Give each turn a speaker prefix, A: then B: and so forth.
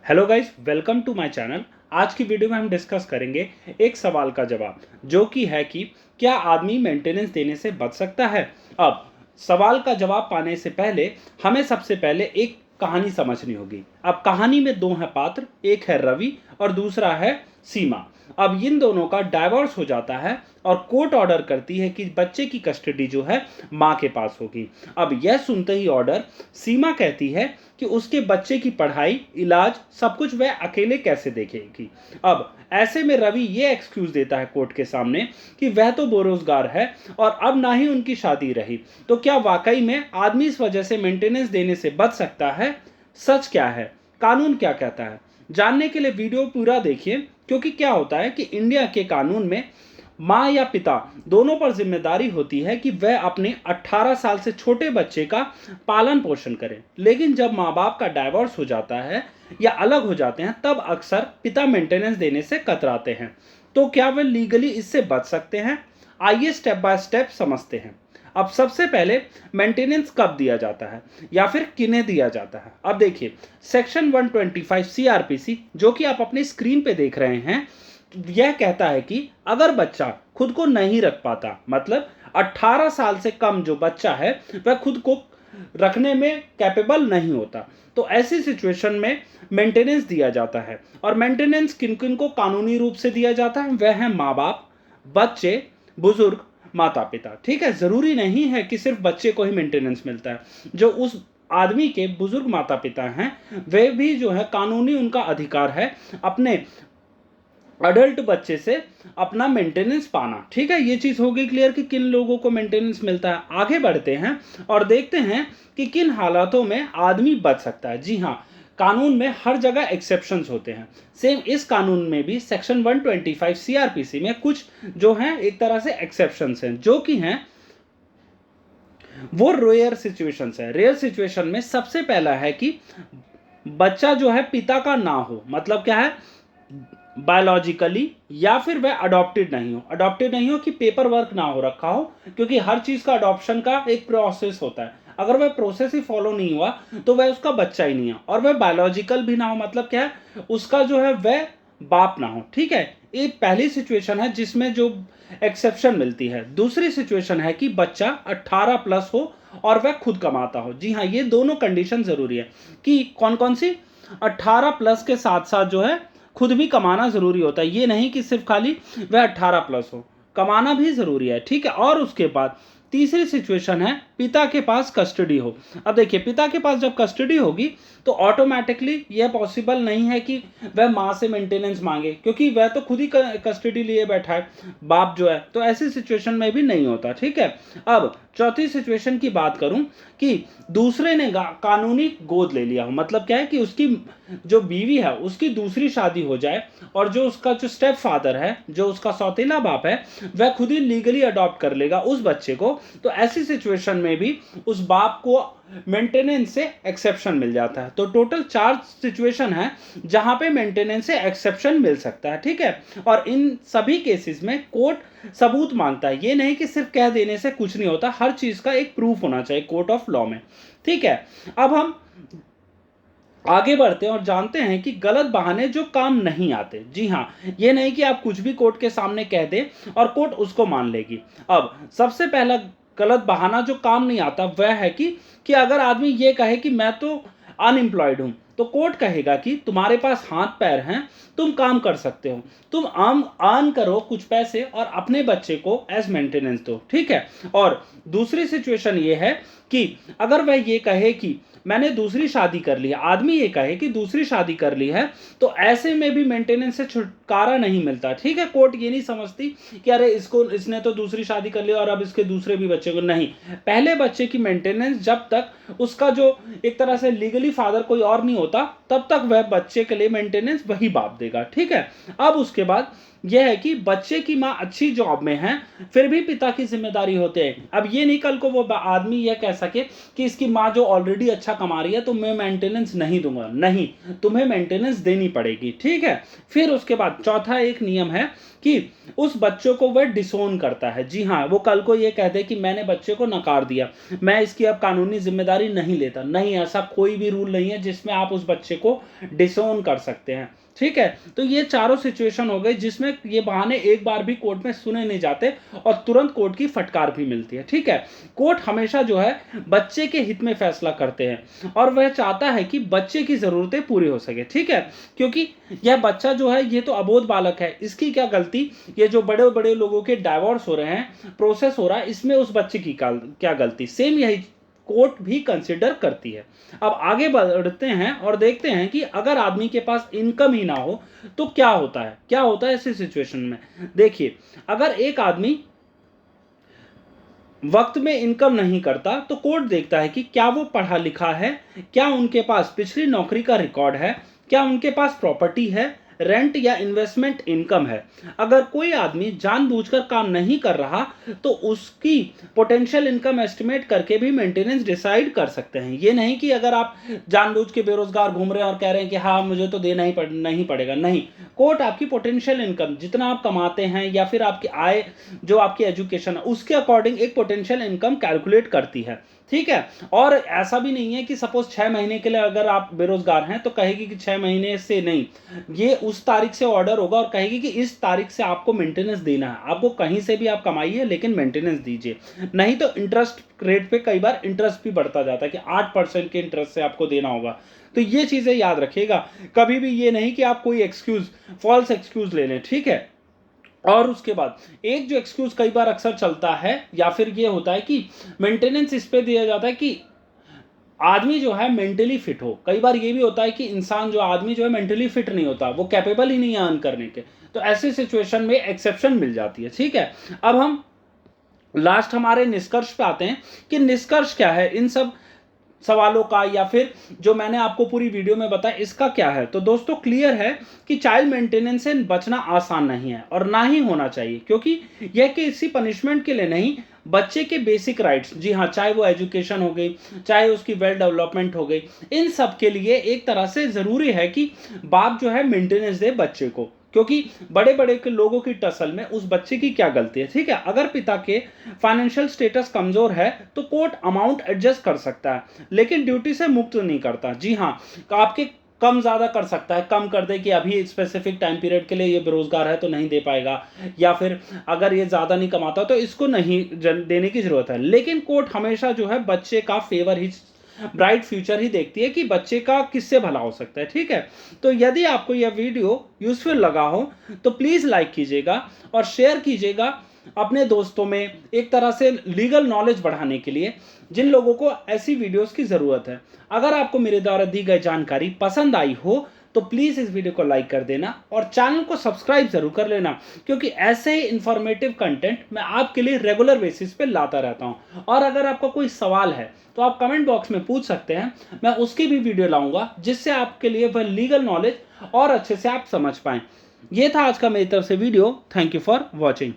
A: Hello guys, welcome to my channel. आज की video में हम डिस्कस करेंगे एक सवाल का जवाब, जो कि है कि क्या आदमी मेंटेनेंस देने से बच सकता है। अब सवाल का जवाब पाने से पहले हमें सबसे पहले एक कहानी समझनी होगी। अब कहानी में दो हैं पात्र, एक है रवि और दूसरा है सीमा। अब इन दोनों का डाइवोर्स हो जाता है और कोर्ट ऑर्डर करती है कि बच्चे की कस्टडी जो है माँ के पास होगी। अब यह सुनते ही ऑर्डर सीमा कहती है कि उसके बच्चे की पढ़ाई, इलाज, सब कुछ वह अकेले कैसे देखेगी। अब ऐसे में रवि ये एक्सक्यूज देता है कोर्ट के सामने कि वह तो बेरोजगार है और अब ना ही उनकी शादी रही। तो क्या वाकई में आदमी इस वजह से मेंटेनेंस देने से बच सकता है? सच क्या है, कानून क्या कहता है? जानने के लिए वीडियो पूरा देखिए, क्योंकि क्या होता है कि इंडिया के कानून में माँ या पिता दोनों पर जिम्मेदारी होती है कि वह अपने 18 साल से छोटे बच्चे का पालन पोषण करें। लेकिन जब माँ बाप का डाइवोर्स हो जाता है या अलग हो जाते हैं, तब अक्सर पिता मेंटेनेंस देने से कतराते हैं। तो क्या वे लीगली इससे बच सकते हैं? आइए स्टेप बाय स्टेप समझते हैं। अब सबसे पहले मेंटेनेंस कब दिया जाता है या फिर किन्हें दिया जाता है। अब देखिए, सेक्शन 125 सीआरपीसी, जो कि आप अपनी स्क्रीन पे देख रहे हैं, यह कहता है कि अगर बच्चा खुद को नहीं रख पाता, मतलब 18 साल से कम जो बच्चा है वह खुद को रखने में कैपेबल नहीं होता, तो ऐसी सिचुएशन में मेंटेनेंस दिया जाता है। और मेंटेनेंस किन किन को कानूनी रूप से दिया जाता है? वह है माँ बाप, बच्चे, बुजुर्ग, माता पिता। ठीक है, जरूरी नहीं है कि सिर्फ बच्चे को ही मेंटेनेंस मिलता है। जो उस आदमी के बुजुर्ग माता पिता हैं, वे भी जो है कानूनी उनका अधिकार है अपने अडल्ट बच्चे से अपना मेंटेनेंस पाना। ठीक है, ये चीज होगी क्लियर कि किन लोगों को मेंटेनेंस मिलता है। आगे बढ़ते हैं और देखते हैं कि किन हालातों में आदमी बच सकता है। जी हाँ, कानून में हर जगह एक्सेप्शंस होते हैं। सेम इस कानून में भी सेक्शन 125 सीआरपीसी में कुछ जो हैं एक तरह से एक्सेप्शंस हैं, जो कि हैं वो रेयर सिचुएशंस है। रेयर सिचुएशन में सबसे पहला है कि बच्चा जो है पिता का ना हो, मतलब क्या है, बायोलॉजिकली, या फिर वह अडॉप्टेड नहीं हो। अडॉप्टेड नहीं हो कि पेपर वर्क ना हो रखा हो, क्योंकि हर चीज का अडॉप्शन का एक प्रोसेस होता है। अगर वह प्रोसेस ही फॉलो नहीं हुआ तो वह उसका बच्चा ही नहीं है। और वह बायोलॉजिकल भी ना हो, मतलब क्या है, उसका जो है वह बाप ना हो। ठीक है, ये पहली सिचुएशन है जिसमें जो एक्सेप्शन मिलती है। दूसरी सिचुएशन है कि बच्चा 18 प्लस हो और वह खुद कमाता हो। जी हाँ, ये दोनों कंडीशन जरूरी है। कि कौन कौन सी? 18 प्लस के साथ साथ जो है खुद भी कमाना जरूरी होता है। ये नहीं कि सिर्फ खाली वह 18 प्लस हो, कमाना भी जरूरी है। ठीक है, और उसके बाद तीसरी सिचुएशन है पिता के पास कस्टडी हो। अब देखिए, पिता के पास जब कस्टडी होगी तो ऑटोमेटिकली यह पॉसिबल नहीं है कि वह माँ से मेंटेनेंस मांगे, क्योंकि वह तो खुद ही कस्टडी लिए बैठा है, बाप जो है। तो ऐसी सिचुएशन में भी नहीं होता। ठीक है, अब चौथी सिचुएशन की बात करूं कि दूसरे ने कानूनी गोद ले लिया हो, मतलब क्या है कि उसकी जो बीवी है उसकी दूसरी शादी हो जाए और जो उसका जो स्टेप फादर है, जो उसका सौतेला बाप है, वह खुद ही लीगली अडॉप्ट कर लेगा उस बच्चे को। तो ऐसी सिचुएशन में भी उस बाप को मेंटेनेंस से एक्सेप्शन मिल जाता है। तो टोटल 4 सिचुएशन है जहां पे मेंटेनेंस से एक्सेप्शन मिल सकता है। ठीक है, और इन सभी केसेस में कोर्ट सबूत मांगता है। ये नहीं कि सिर्फ कह देने से कुछ नहीं होता, हर चीज का एक प्रूफ होना चाहिए कोर्ट ऑफ लॉ में। ठीक है, अब हम आगे बढ़ते हैं और जानते हैं कि गलत बहाने जो काम नहीं आते। जी हाँ, ये नहीं कि आप कुछ भी कोर्ट के सामने कह दें और कोर्ट उसको मान लेगी। अब सबसे पहला गलत बहाना जो काम नहीं आता वह है कि अगर आदमी ये कहे कि मैं तो अनएम्प्लॉयड हूं, तो कोर्ट कहेगा कि तुम्हारे पास हाथ पैर हैं, तुम काम कर सकते हो, तुम आम अर्न करो कुछ पैसे और अपने बच्चे को एज मेंटेनेंस दो। ठीक है, और दूसरी सिचुएशन ये है कि अगर वह ये कहे कि मैंने दूसरी शादी कर ली है, आदमी ये कहे कि दूसरी शादी कर ली है, तो ऐसे में भी मेंटेनेंस से छुटकारा नहीं मिलता। ठीक है, कोर्ट ये नहीं समझती कि अरे इसने तो दूसरी शादी कर ली और अब इसके दूसरे भी बच्चे को नहीं। पहले बच्चे की मेंटेनेंस जब तक उसका जो एक तरह से लीगली फादर कोई और नहीं होता, तब तक वह बच्चे के लिए मेंटेनेंस वही बाप देगा। ठीक है, अब उसके बाद यह है कि बच्चे की माँ अच्छी जॉब में है, फिर भी पिता की जिम्मेदारी होते हैं। अब ये नहीं कल को वो आदमी यह कह सके कि इसकी माँ जो ऑलरेडी अच्छा कमा रही है तो मैं मेंटेनेंस नहीं दूंगा। नहीं, तुम्हें मेंटेनेंस देनी पड़ेगी। ठीक है, फिर उसके बाद चौथा एक नियम है कि उस बच्चों को वह डिसोन करता है। जी हाँ, वो कल को ये कह दे कि मैंने बच्चे को नकार दिया, मैं इसकी अब कानूनी जिम्मेदारी नहीं लेता। नहीं, ऐसा कोई भी रूल नहीं है जिसमें आप उस बच्चे को डिसोन कर सकते हैं। ठीक है, तो ये चारों सिचुएशन हो गई जिसमें ये बहाने एक बार भी कोर्ट में सुने नहीं जाते और तुरंत कोर्ट की फटकार भी मिलती है। ठीक है, कोर्ट हमेशा जो है बच्चे के हित में फैसला करते हैं और वह चाहता है कि बच्चे की जरूरतें पूरी हो सके। ठीक है, क्योंकि यह बच्चा जो है ये तो अबोध बालक है, इसकी क्या गलती, ये जो बड़े बड़े लोगों के डाइवोर्स हो रहे हैं, प्रोसेस हो रहा है, इसमें उस बच्चे की क्या गलती, सेम यही कोर्ट भी कंसिडर करती है। अब आगे बढ़ते हैं और देखते हैं कि अगर आदमी के पास इनकम ही ना हो तो क्या होता है, क्या होता है ऐसी सिचुएशन में। देखिए, अगर एक आदमी वक्त में इनकम नहीं करता तो कोर्ट देखता है कि क्या वो पढ़ा लिखा है, क्या उनके पास पिछली नौकरी का रिकॉर्ड है, क्या उनके पास प्रॉपर्टी है, रेंट या इन्वेस्टमेंट इनकम है। अगर कोई आदमी जानबूझकर काम नहीं कर रहा तो उसकी पोटेंशियल इनकम एस्टिमेट करके भी मेंटेनेंस डिसाइड कर सकते हैं। ये नहीं कि अगर आप जानबूझ के बेरोजगार घूम रहे हैं और कह रहे हैं कि हाँ मुझे तो देना ही नहीं पड़ेगा, नहीं, कोर्ट आपकी पोटेंशियल इनकम, जितना आप कमाते हैं या फिर आपकी आय, जो आपकी एजुकेशन है, उसके अकॉर्डिंग एक पोटेंशियल इनकम कैलकुलेट करती है। ठीक है, और ऐसा भी नहीं है कि सपोज 6 महीने के लिए अगर आप बेरोजगार हैं तो कहेगी कि 6 महीने से नहीं, ये उस तारीख से ऑर्डर होगा और कहेगी कि इस तारीख से आपको मेंटेनेंस देना है। आपको कहीं से भी आप कमाइए लेकिन मेंटेनेंस दीजिए, नहीं तो इंटरेस्ट रेट पे कई बार इंटरेस्ट भी बढ़ता जाता है कि 8% के इंटरेस्ट से आपको देना होगा। तो ये चीजें याद रखिएगा, कभी भी ये नहीं कि आप कोई एक्सक्यूज, फॉल्स एक्सक्यूज ले लें। ठीक है, और उसके बाद एक जो एक्सक्यूज कई बार अक्सर चलता है या फिर ये होता है कि मेंटेनेंस इस पे दिया जाता है कि आदमी जो है मेंटली फिट हो। कई बार ये भी होता है कि इंसान जो आदमी जो है मेंटली फिट नहीं होता, वो कैपेबल ही नहीं है अर्न करने के, तो ऐसे सिचुएशन में एक्सेप्शन मिल जाती है। ठीक है, अब हम लास्ट हमारे निष्कर्ष पे आते हैं कि निष्कर्ष क्या है इन सब सवालों का, या फिर जो मैंने आपको पूरी वीडियो में बताया इसका क्या है। तो दोस्तों क्लियर है कि चाइल्ड मेंटेनेंस से बचना आसान नहीं है और ना ही होना चाहिए, क्योंकि यह किसी पनिशमेंट के लिए नहीं, बच्चे के बेसिक राइट्स, जी हाँ, चाहे वो एजुकेशन हो गई, चाहे उसकी वेल डेवलपमेंट हो गई, इन सब के लिए एक तरह से जरूरी है कि बाप जो है मेंटेनेंस दे बच्चे को, क्योंकि बड़े बड़े के लोगों की टसल में उस बच्चे की क्या गलती है। ठीक है, अगर पिता के फाइनेंशियल स्टेटस कमजोर है तो कोर्ट अमाउंट एडजस्ट कर सकता है लेकिन ड्यूटी से मुक्त नहीं करता। जी हाँ, आपके कम ज्यादा कर सकता है, कम कर दे कि अभी स्पेसिफिक टाइम पीरियड के लिए ये बेरोजगार है तो नहीं दे पाएगा, या फिर अगर ये ज्यादा नहीं कमाता तो इसको नहीं देने की जरूरत है। लेकिन कोर्ट हमेशा जो है बच्चे का फेवर ही, ब्राइट फ्यूचर ही देखती है कि बच्चे का किससे भला हो सकता है। ठीक है, तो यदि आपको यह वीडियो यूजफुल लगा हो तो प्लीज लाइक कीजिएगा और शेयर कीजिएगा अपने दोस्तों में, एक तरह से लीगल नॉलेज बढ़ाने के लिए जिन लोगों को ऐसी वीडियोस की जरूरत है। अगर आपको मेरे द्वारा दी गई जानकारी पसंद आई हो तो प्लीज इस वीडियो को लाइक कर देना और चैनल को सब्सक्राइब जरूर कर लेना, क्योंकि ऐसे ही इंफॉर्मेटिव कंटेंट मैं आपके लिए रेगुलर बेसिस पे लाता रहता हूं। और अगर आपका कोई सवाल है तो आप कमेंट बॉक्स में पूछ सकते हैं, मैं उसकी भी वीडियो लाऊंगा जिससे आपके लिए वह लीगल नॉलेज और अच्छे से आप समझ पाएं। यह था आज का मेरी तरफ से video. Thank you for watching.